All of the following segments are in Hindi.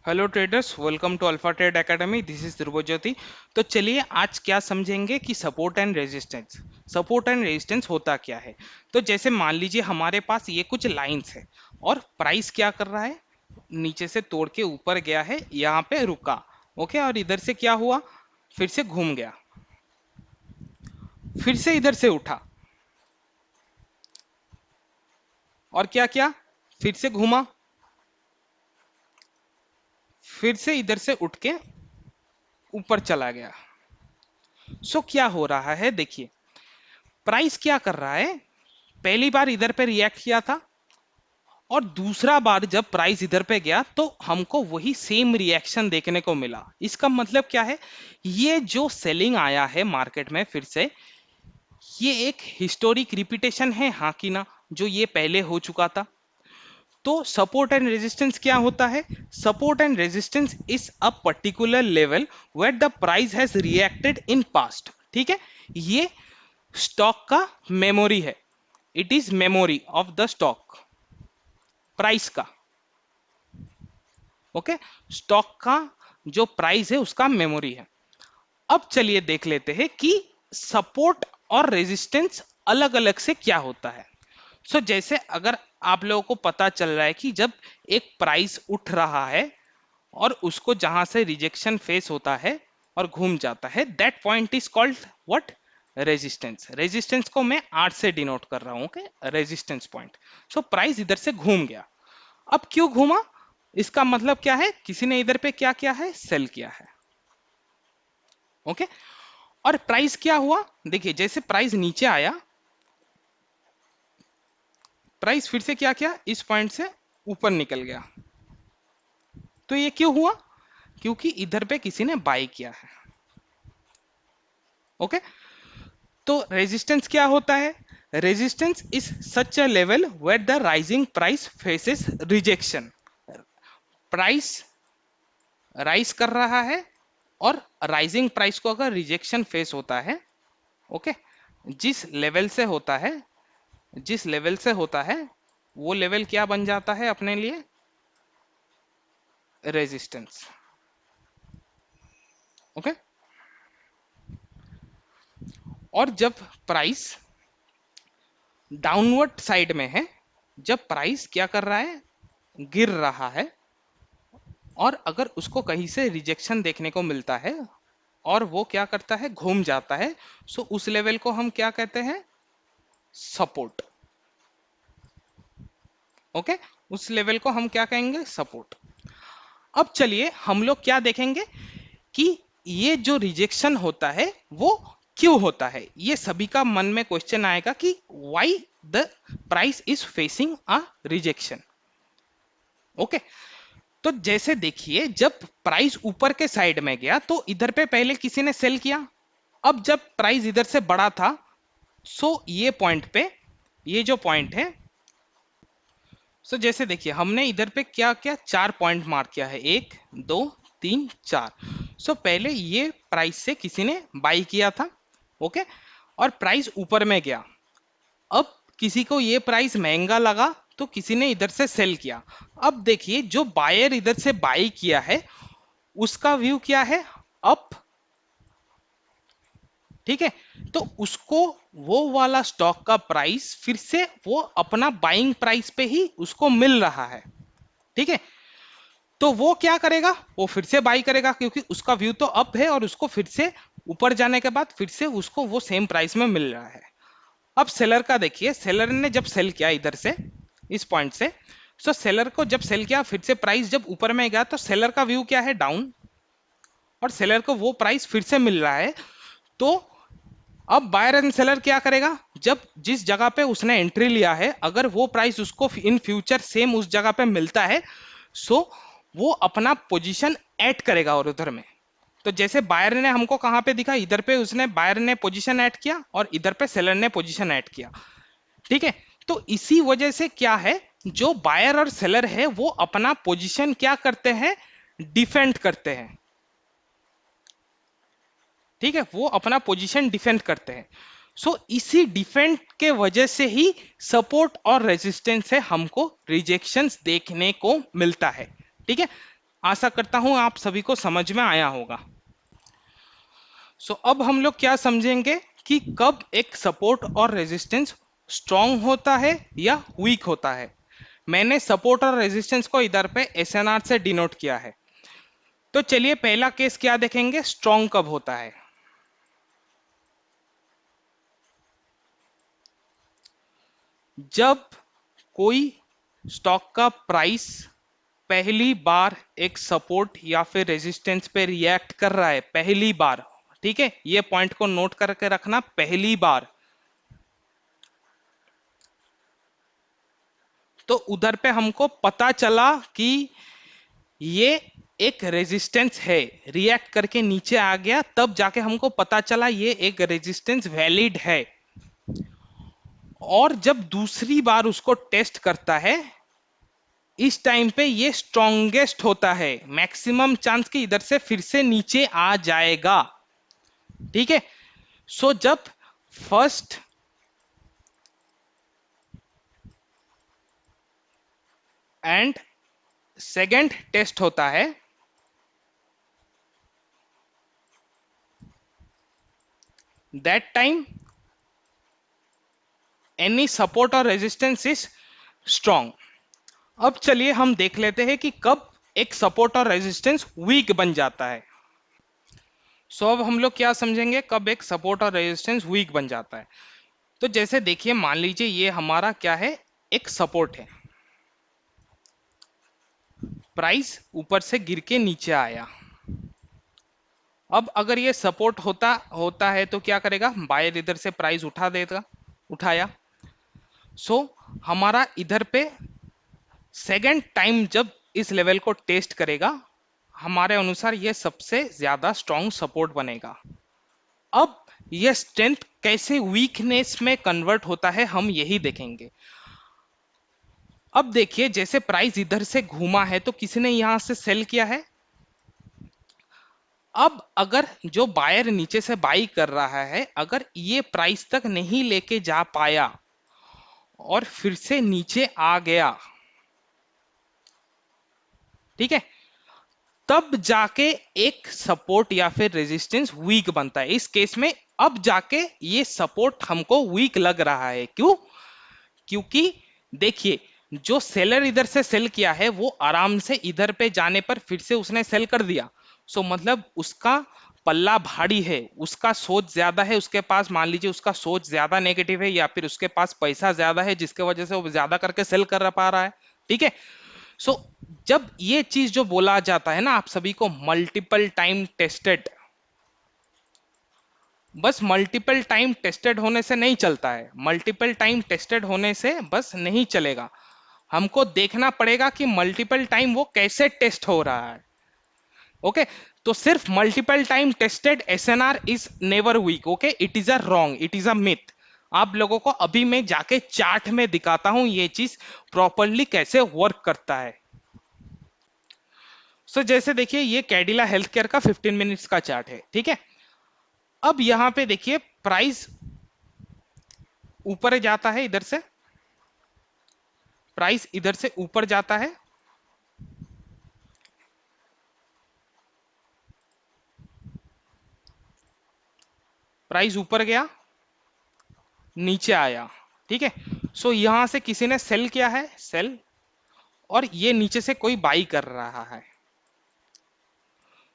Hello traders, welcome to Alpha Trade Academy. This is Dhruvajyoti. तो चलिए आज क्या समझेंगे कि support and resistance. Support and resistance होता क्या है। तो जैसे मान लीजिए हमारे पास ये कुछ लाइंस है और प्राइस क्या कर रहा है, नीचे से तोड़ के ऊपर गया है, यहाँ पे रुका। ओके, और इधर से क्या हुआ, फिर से घूम गया, फिर से इधर से उठा और क्या किया, फिर से घूमा, फिर से इधर से उठ के ऊपर चला गया। सो क्या हो रहा है, देखिए प्राइस क्या कर रहा है, पहली बार इधर पे रिएक्ट किया था और दूसरा बार जब प्राइस इधर पे गया तो हमको वही सेम रिएक्शन देखने को मिला। इसका मतलब क्या है, ये जो सेलिंग आया है मार्केट में फिर से, ये एक हिस्टोरिक रिपीटेशन है, हाँ कि ना, जो ये पहले हो चुका था। तो सपोर्ट एंड रेजिस्टेंस क्या होता है, support and resistance is a particular level where the price has reacted in past. ठीक है, ये स्टॉक का मेमोरी है, it is memory of the stock, price का। ओके, स्टॉक का जो प्राइस है उसका मेमोरी है। अब चलिए देख लेते हैं कि सपोर्ट और रेजिस्टेंस अलग अलग से क्या होता है। जैसे अगर आप लोगों को पता चल रहा है कि जब एक प्राइस उठ रहा है और उसको जहां से रिजेक्शन फेस होता है और घूम जाता है, that point is called what, resistance. Resistance को मैं आर से डिनोट कर रहा हूं, ओके, रेजिस्टेंस पॉइंट। प्राइस इधर से घूम गया, अब क्यों घूमा, इसका मतलब क्या है, किसी ने इधर पे क्या किया है, सेल किया है। ओके, और प्राइस क्या हुआ, देखिए जैसे प्राइस नीचे आया, प्राइस फिर से क्या किया, इस पॉइंट से ऊपर निकल गया। तो ये क्यों हुआ, क्योंकि इधर पे किसी ने बाय किया है। ओके, तो रेजिस्टेंस क्या होता है, resistance is such a level where the rising price faces rejection. Price rise कर रहा है और राइजिंग प्राइस को अगर रिजेक्शन फेस होता है, ओके, जिस लेवल से होता है, जिस लेवल से होता है वो लेवल क्या बन जाता है अपने लिए, रेजिस्टेंस। ओके, और जब प्राइस डाउनवर्ड साइड में है, जब प्राइस क्या कर रहा है, गिर रहा है, और अगर उसको कहीं से रिजेक्शन देखने को मिलता है और वो क्या करता है, घूम जाता है, उस लेवल को हम क्या कहते हैं, सपोर्ट। ओके, उस लेवल को हम क्या कहेंगे, सपोर्ट। अब चलिए हम लोग क्या देखेंगे कि ये जो रिजेक्शन होता है वो क्यों होता है। ये सभी का मन में क्वेश्चन आएगा कि why the price is facing a rejection. Okay, तो जैसे देखिए जब प्राइस ऊपर के साइड में गया तो इधर पे पहले किसी ने सेल किया, अब जब प्राइस इधर से बड़ा था, ये पॉइंट पे, ये जो पॉइंट है, जैसे देखिए हमने इधर पे क्या क्या चार पॉइंट मार्क किया है, एक दो तीन चार। पहले ये प्राइस से किसी ने बाई किया था, ओके, और प्राइस ऊपर में गया। अब किसी को ये प्राइस महंगा लगा तो किसी ने इधर से सेल किया। अब देखिए जो बायर इधर से बाई किया है उसका व्यू क्या है, अप। ठीक है, तो उसको वो वाला स्टॉक का प्राइस फिर से वो अपना बाइंग प्राइस पे ही उसको मिल रहा है। ठीक है, तो वो क्या करेगा, वो फिर से बाई करेगा क्योंकि उसका व्यू तो अप है और उसको फिर से ऊपर जाने के बाद फिर से उसको वो सेम प्राइस में मिल रहा है। अब सेलर का देखिए, सेलर ने जब सेल किया इधर से, इस पॉइंट से, सेलर को जब सेल किया फिर से प्राइस जब ऊपर में गया तो सेलर का व्यू क्या है, डाउन, और सेलर को वो प्राइस फिर से मिल रहा है। तो अब बायर एंड सेलर क्या करेगा, जब जिस जगह पे उसने एंट्री लिया है अगर वो प्राइस उसको इन फ्यूचर सेम उस जगह पे मिलता है, सो वो अपना पोजीशन ऐड करेगा और उधर में। तो जैसे बायर ने हमको कहां पे दिखा, इधर पे उसने बायर ने पोजीशन ऐड किया और इधर पे सेलर ने पोजीशन ऐड किया। ठीक है, तो इसी वजह से क्या है, जो बायर और सेलर है वो अपना पोजीशन क्या करते हैं, डिफेंड करते हैं। ठीक है, वो अपना पोजीशन डिफेंड करते हैं। इसी डिफेंड के वजह से ही सपोर्ट और रेजिस्टेंस से हमको रिजेक्शंस देखने को मिलता है। ठीक है, आशा करता हूं आप सभी को समझ में आया होगा। अब हम लोग क्या समझेंगे कि कब एक सपोर्ट और रेजिस्टेंस स्ट्रांग होता है या वीक होता है। मैंने सपोर्ट और रेजिस्टेंस को इधर पे एसएनआर से डिनोट किया है। तो चलिए पहला केस क्या देखेंगे, स्ट्रांग कब होता है। जब कोई स्टॉक का प्राइस पहली बार एक सपोर्ट या फिर रेजिस्टेंस पे रिएक्ट कर रहा है, पहली बार, ठीक है, ये पॉइंट को नोट करके रखना, पहली बार, तो उधर पे हमको पता चला कि ये एक रेजिस्टेंस है, रिएक्ट करके नीचे आ गया, तब जाके हमको पता चला ये एक रेजिस्टेंस वैलिड है। और जब दूसरी बार उसको टेस्ट करता है, इस टाइम पे ये स्ट्रॉन्गेस्ट होता है, मैक्सिमम चांस कि इधर से फिर से नीचे आ जाएगा। ठीक है, जब फर्स्ट एंड सेकंड टेस्ट होता है, दैट टाइम एनी सपोर्ट और रेजिस्टेंस इज स्ट्रॉन्ग। अब चलिए हम देख लेते हैं कि कब एक सपोर्ट और रेजिस्टेंस वीक बन जाता है। अब हम लोग क्या समझेंगे कब एक सपोर्ट और रेजिस्टेंस वीक बन जाता है। तो जैसे देखिए, मान लीजिए ये हमारा क्या है, एक सपोर्ट है, प्राइस ऊपर से गिर के नीचे आया। अब अगर ये सपोर्ट होता होता है तो क्या करेगा, बायर इधर से प्राइस उठा देगा, उठाया। हमारा इधर पे सेकेंड टाइम जब इस लेवल को टेस्ट करेगा, हमारे अनुसार ये सबसे ज्यादा स्ट्रॉन्ग सपोर्ट बनेगा। अब ये स्ट्रेंथ कैसे वीकनेस में कन्वर्ट होता है हम यही देखेंगे। अब देखिए, जैसे प्राइस इधर से घूमा है तो किसी ने यहां से सेल किया है। अब अगर जो बायर नीचे से बाई कर रहा है, अगर ये प्राइस तक नहीं लेके जा पाया और फिर से नीचे आ गया, ठीक है, तब जाके एक सपोर्ट या फिर रेजिस्टेंस वीक बनता है। इस केस में अब जाके ये सपोर्ट हमको वीक लग रहा है। क्यों? क्योंकि देखिए, जो सेलर इधर से सेल किया है वो आराम से इधर पे जाने पर फिर से उसने सेल कर दिया। मतलब उसका पल्ला भारी है, उसका सोच ज्यादा है, उसके पास मान लीजिए उसका सोच ज्यादा नेगेटिव है, या फिर उसके पास पैसा ज्यादा है जिसके वजह से वो ज्यादा करके सेल कर पा रहा है। ठीक है, सो जब ये चीज जो बोला जाता है ना आप सभी को, मल्टीपल टाइम टेस्टेड, बस मल्टीपल टाइम टेस्टेड होने से नहीं चलता है, मल्टीपल टाइम टेस्टेड होने से बस नहीं चलेगा, हमको देखना पड़ेगा कि मल्टीपल टाइम वो कैसे टेस्ट हो रहा है। ओके, तो सिर्फ multiple time tested SNR is never weak. Okay, it is a wrong, it is a myth. आप लोगों को अभी मैं जाके चार्ट में दिखाता हूं ये चीज प्रॉपरली कैसे वर्क करता है। जैसे देखिए, ये कैडिला हेल्थ केयर का 15 मिनट्स का चार्ट है। ठीक है, अब यहां पे देखिए प्राइस ऊपर जाता है, इधर से प्राइस इधर से ऊपर जाता है, प्राइस ऊपर गया, नीचे आया। ठीक है, यहां से किसी ने सेल किया है, सेल, और ये नीचे से कोई बाई कर रहा है।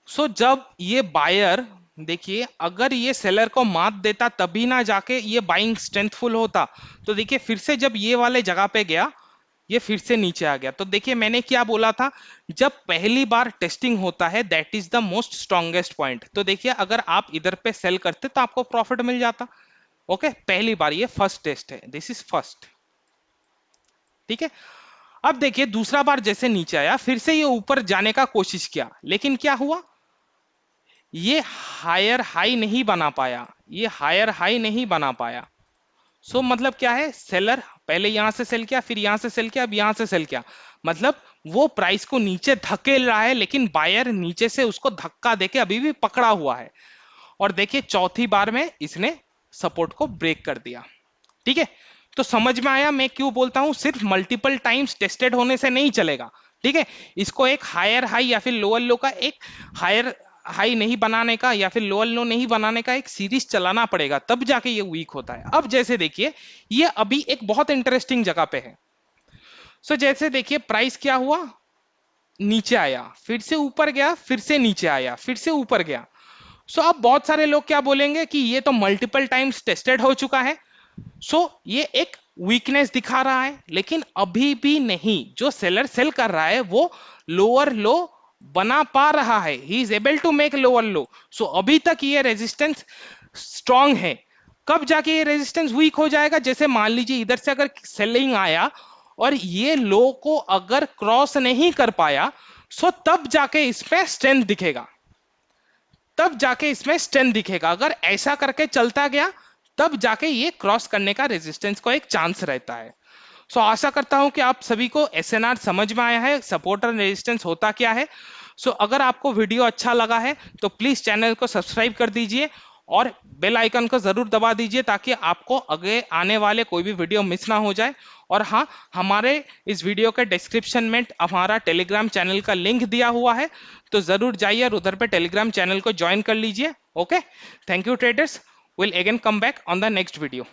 जब ये बायर, देखिए अगर ये सेलर को मात देता तभी ना जाके ये बाइंग स्ट्रेंथफुल होता, तो देखिए फिर से जब ये वाले जगह पे गया, ये फिर से नीचे आ गया। तो देखिए मैंने क्या बोला था, जब पहली बार टेस्टिंग होता है that is the most strongest point. तो देखिए अगर आप इधर पे सेल करते तो आपको प्रॉफिट मिल जाता। ओके, पहली बार, ये फर्स्ट टेस्ट है, दिस इज फर्स्ट। ठीक है, अब देखिए दूसरा बार जैसे नीचे आया, फिर से ये ऊपर जाने का कोशिश किया, लेकिन क्या हुआ, ये हायर हाई नहीं बना पाया, ये हायर हाई नहीं बना पाया। मतलब क्या है, सेलर पहले यहां से सेल किया, फिर यहां से सेल किया, अब यहां से सेल किया, मतलब वो प्राइस को नीचे धकेल रहा है, लेकिन बायर नीचे से उसको धक्का देके अभी भी पकड़ा हुआ है। और देखिए चौथी बार में इसने सपोर्ट को ब्रेक कर दिया। ठीक है, तो समझ में आया मैं क्यों बोलता हूं सिर्फ मल्टीपल टाइम्स टेस्टेड होने से नहीं चलेगा, ठीक है, इसको एक हायर हाई या फिर लोअर लो का एक हायर हाई नहीं बनाने का या फिर लोअर लो नहीं बनाने का एक सीरीज चलाना पड़ेगा, तब जाके ये वीक होता है। अब जैसे देखिए ये अभी एक बहुत इंटरेस्टिंग जगह पे है। सो जैसे देखिए प्राइस क्या हुआ, नीचे आया, फिर से ऊपर गया, फिर से नीचे आया, फिर से ऊपर गया। सो अब बहुत सारे लोग क्या बोलेंगे कि ये तो मल्टीपल टाइम्स टेस्टेड हो चुका है, सो ये एक वीकनेस दिखा रहा है। लेकिन अभी भी नहीं, जो सेलर सेल कर रहा है वो लोअर लो बना पा रहा है, he is able to make lower low. So अभी तक ये रेजिस्टेंस स्ट्रांग है। कब जाके ये रेजिस्टेंस वीक हो जाएगा, जैसे मान लीजिए इधर से अगर सेलिंग आया और ये लो को अगर क्रॉस नहीं कर पाया, सो तब जाके इसमें स्ट्रेंथ दिखेगा, तब जाके इसमें स्ट्रेंथ दिखेगा। अगर ऐसा करके चलता गया तब जाके ये क्रॉस करने का रेजिस्टेंस को एक चांस रहता है। सो आशा करता हूं कि आप सभी को एसएनआर समझ में आया है, सपोर्ट और रेजिस्टेंस होता क्या है। सो अगर आपको वीडियो अच्छा लगा है तो प्लीज चैनल को सब्सक्राइब कर दीजिए और बेल आइकन को जरूर दबा दीजिए ताकि आपको आगे आने वाले कोई भी वीडियो मिस ना हो जाए। और हाँ, हमारे इस वीडियो के डिस्क्रिप्शन में हमारा टेलीग्राम चैनल का लिंक दिया हुआ है, तो जरूर जाइए और उधर पे टेलीग्राम चैनल को ज्वाइन कर लीजिए। Okay, thank you traders, will again come back on the next video.